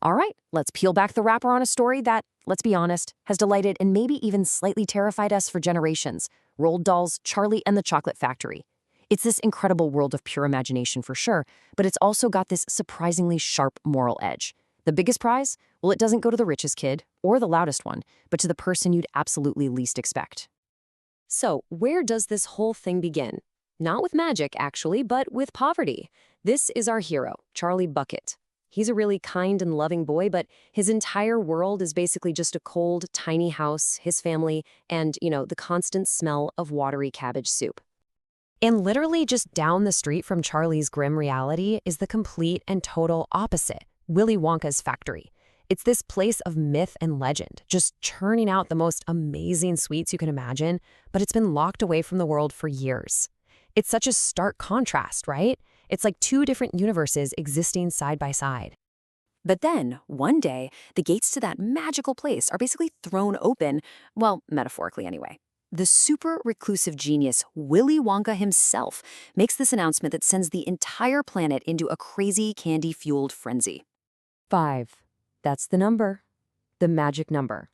All right, let's peel back the wrapper on a story that, let's be honest, has delighted and maybe even slightly terrified us for generations. Roald Dahl's Charlie and the Chocolate Factory. It's this incredible world of pure imagination for sure, but it's also got this surprisingly sharp moral edge. The biggest prize? Well, it doesn't go to the richest kid or the loudest one, but to the person you'd absolutely least expect. So, where does this whole thing begin? Not with magic, actually, but with poverty. This is our hero, Charlie Bucket. He's a really kind and loving boy, but his entire world is basically just a cold, tiny house, his family, and, the constant smell of watery cabbage soup. And literally just down the street from Charlie's grim reality is the complete and total opposite, Willy Wonka's factory. It's this place of myth and legend, just churning out the most amazing sweets you can imagine, but it's been locked away from the world for years. It's such a stark contrast, right? It's like two different universes existing side by side. But then, one day, the gates to that magical place are basically thrown open, well, metaphorically anyway. The super reclusive genius Willy Wonka himself makes this announcement that sends the entire planet into a crazy candy-fueled frenzy. 5. That's the number. The magic number.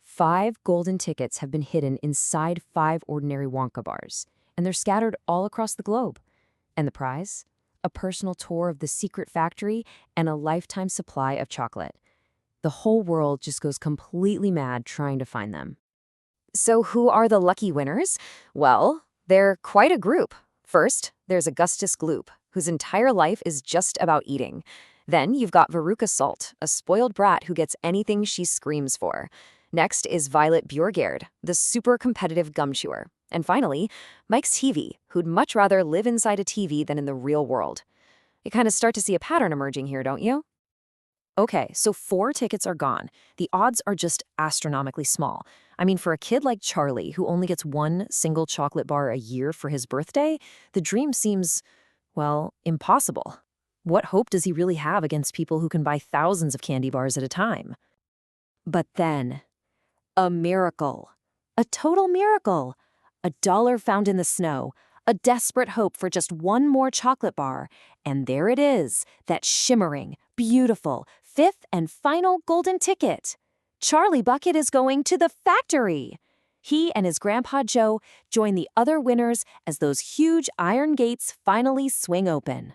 5 golden tickets have been hidden inside 5 ordinary Wonka bars, and they're scattered all across the globe. And the prize? A personal tour of the secret factory and a lifetime supply of chocolate. The whole world just goes completely mad trying to find them. So who are the lucky winners? Well, they're quite a group. First, there's Augustus Gloop, whose entire life is just about eating. Then you've got Veruca Salt, a spoiled brat who gets anything she screams for. Next is Violet Bjorgard, the super competitive gum chewer. And finally, Mike's TV, who'd much rather live inside a TV than in the real world. You kind of start to see a pattern emerging here, don't you? Okay, so 4 tickets are gone. The odds are just astronomically small. I mean, for a kid like Charlie, who only gets 1 single chocolate bar a year for his birthday, the dream seems, well, impossible. What hope does he really have against people who can buy thousands of candy bars at a time? But then, a miracle. A total miracle. $1 found in the snow. A desperate hope for just 1 more chocolate bar. And there it is, that shimmering, beautiful, 5th and final golden ticket. Charlie Bucket is going to the factory. He and his Grandpa Joe join the other winners as those huge iron gates finally swing open.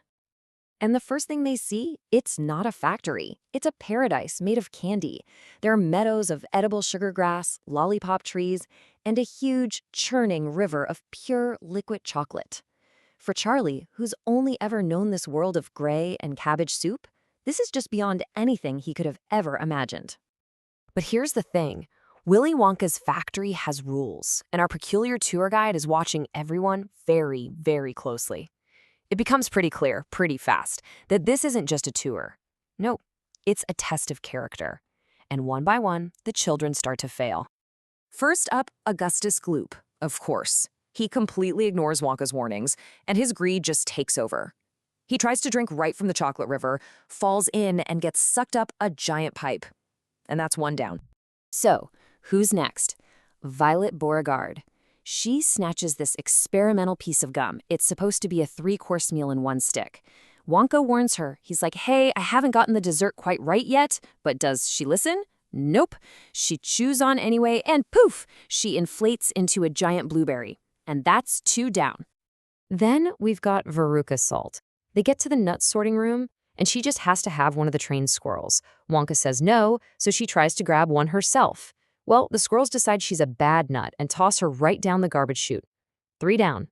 And the first thing they see, it's not a factory. It's a paradise made of candy. There are meadows of edible sugar grass, lollipop trees, and a huge, churning river of pure liquid chocolate. For Charlie, who's only ever known this world of gray and cabbage soup, this is just beyond anything he could have ever imagined. But here's the thing. Willy Wonka's factory has rules, and our peculiar tour guide is watching everyone very, very closely. It becomes pretty clear, pretty fast, that this isn't just a tour. No, it's a test of character. And one by one, the children start to fail. First up, Augustus Gloop, of course. He completely ignores Wonka's warnings, and his greed just takes over. He tries to drink right from the chocolate river, falls in, and gets sucked up a giant pipe. And that's 1 down. So, who's next? Violet Beauregarde. She snatches this experimental piece of gum. It's supposed to be a 3-course meal in 1 stick. Wonka warns her. He's like, hey, I haven't gotten the dessert quite right yet. But does she listen? Nope. She chews on anyway, and poof, she inflates into a giant blueberry. And that's 2 down. Then we've got Veruca Salt. They get to the nut sorting room, and she just has to have one of the trained squirrels. Wonka says no, so she tries to grab one herself. Well, the squirrels decide she's a bad nut and toss her right down the garbage chute. 3 down.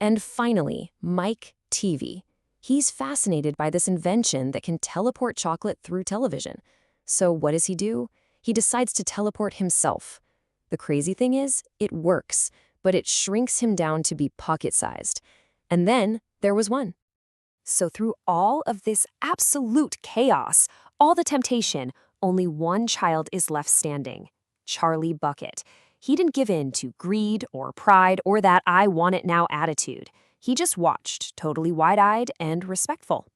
And finally, Mike TV. He's fascinated by this invention that can teleport chocolate through television. So what does he do? He decides to teleport himself. The crazy thing is, it works, but it shrinks him down to be pocket-sized. And then there was one. So through all of this absolute chaos, all the temptation, only one child is left standing. Charlie Bucket. He didn't give in to greed or pride or that I want it now attitude. He just watched, totally wide-eyed and respectful.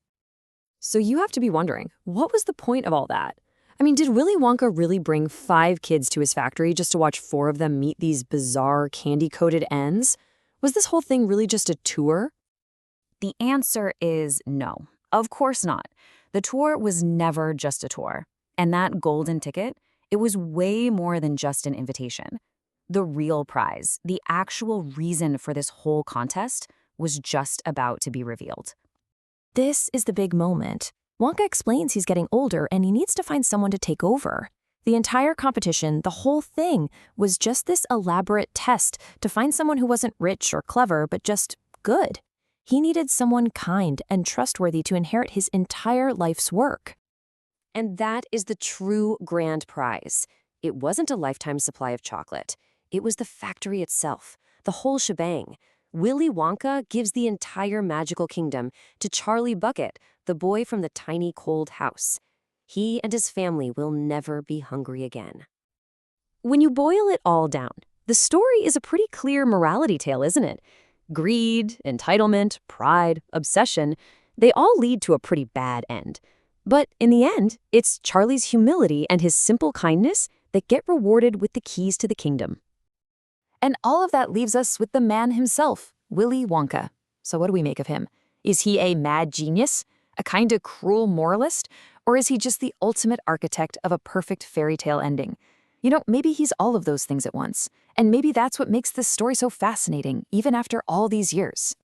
So you have to be wondering, what was the point of all that? I mean, did Willy Wonka really bring 5 kids to his factory just to watch 4 of them meet these bizarre candy-coated ends? Was this whole thing really just a tour? The answer is no. Of course not. The tour was never just a tour. And that golden ticket, it was way more than just an invitation. The real prize, the actual reason for this whole contest, was just about to be revealed. This is the big moment. Wonka explains he's getting older and he needs to find someone to take over. The entire competition, the whole thing, was just this elaborate test to find someone who wasn't rich or clever, but just good. He needed someone kind and trustworthy to inherit his entire life's work. And that is the true grand prize. It wasn't a lifetime supply of chocolate. It was the factory itself, the whole shebang. Willy Wonka gives the entire magical kingdom to Charlie Bucket, the boy from the tiny cold house. He and his family will never be hungry again. When you boil it all down, the story is a pretty clear morality tale, isn't it? Greed, entitlement, pride, obsession, they all lead to a pretty bad end. But in the end, it's Charlie's humility and his simple kindness that get rewarded with the keys to the kingdom. And all of that leaves us with the man himself, Willy Wonka. So what do we make of him? Is he a mad genius? A kind of cruel moralist? Or is he just the ultimate architect of a perfect fairy tale ending? You know, maybe he's all of those things at once. And maybe that's what makes this story so fascinating, even after all these years.